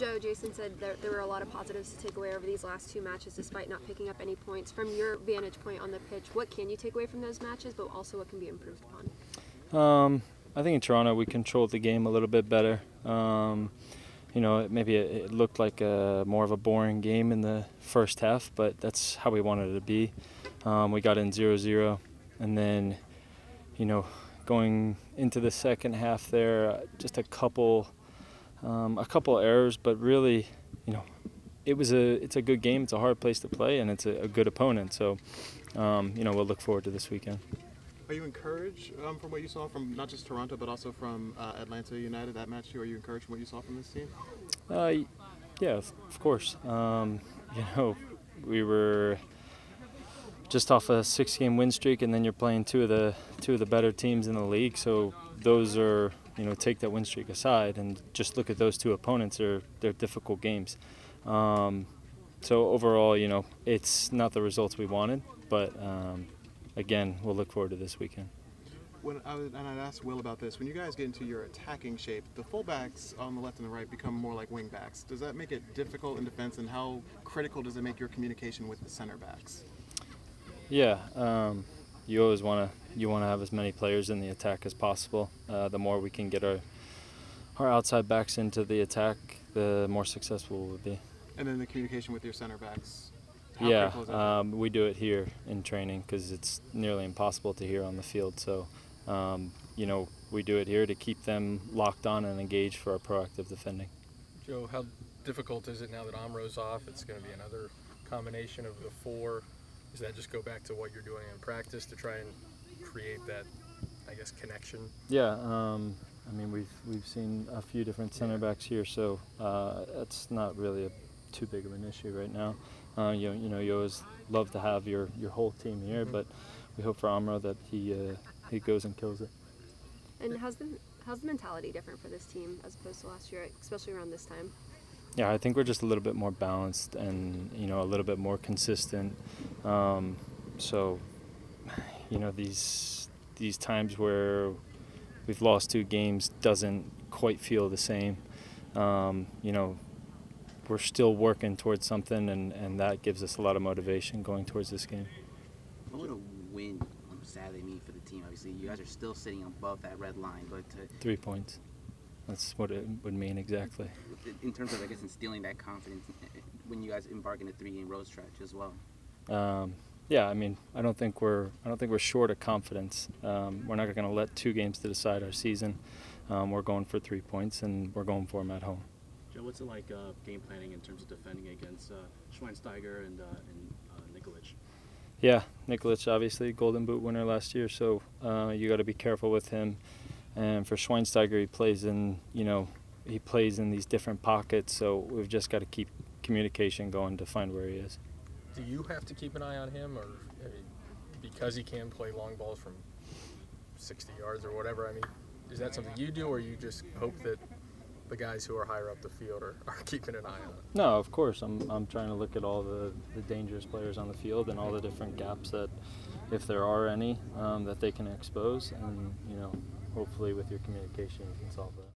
Joe, Jason said there were a lot of positives to take away over these last two matches despite not picking up any points. From your vantage point on the pitch, what can you take away from those matches, but also what can be improved upon? I think in Toronto we controlled the game a little bit better. You know, maybe it looked like more of a boring game in the first half, but that's how we wanted it to be. We got in 0-0, and then, you know, going into the second half there, just a couple errors, but really, you know, it's a good game. It's a hard place to play, and it's a good opponent. So, you know, we'll look forward to this weekend. Are you encouraged from what you saw from not just Toronto, but also from Atlanta United, that match too? Are you encouraged from what you saw from this team? Yeah, of course. You know, we were just off a 6-game win streak, and then you're playing two of the better teams in the league. So those are, you know, take that win streak aside and just look at those two opponents. They're difficult games. So overall, you know, it's not the results we wanted, but again, we'll look forward to this weekend. And I'd asked Will about this. When you guys get into your attacking shape, the fullbacks on the left and the right become more like wing backs. Does that make it difficult in defense, and how critical does it make your communication with the center backs? Yeah, you always want to have as many players in the attack as possible. The more we can get our outside backs into the attack, the more successful we'll be. And then the communication with your center backs. Yeah, we do it here in training because it's nearly impossible to hear on the field. So, you know, we do it here to keep them locked on and engaged for our proactive defending. Joe, how difficult is it now that Amro's off? It's going to be another combination of the four. Does that just go back to what you're doing in practice to try and create that, I guess, connection? Yeah, I mean, we've seen a few different center backs here, so it's not really too big of an issue right now. You know, you always love to have your whole team here, but we hope for Amro that he goes and kills it. And how's the mentality different for this team as opposed to last year, especially around this time? Yeah, I think we're just a little bit more balanced and, you know, a little bit more consistent. So, you know, these times where we've lost 2 games doesn't quite feel the same. You know, we're still working towards something, and that gives us a lot of motivation going towards this game. What would a win on Saturday mean for the team? Obviously, you guys are still sitting above that red line, but 3 points. That's what it would mean exactly. In terms of, I guess, instilling that confidence when you guys embark in a 3-game road stretch as well. Yeah, I mean, I don't think we're short of confidence. We're not going to let 2 games to decide our season. We're going for 3 points, and we're going for them at home. Joe, what's it like game planning in terms of defending against Schweinsteiger and Nikolic? Yeah, Nikolic, obviously Golden Boot winner last year, so you got to be careful with him. And for Schweinsteiger, he plays in these different pockets, so we've just got to keep communication going to find where he is. Do you have to keep an eye on him, or I mean, because he can play long balls from 60 yards or whatever? I mean, is that something you do, or you just hope that the guys who are higher up the field are keeping an eye on it? No, of course. I'm trying to look at all the dangerous players on the field and all the different gaps that, if there are any, that they can expose, and, you know, hopefully with your communication you can solve that.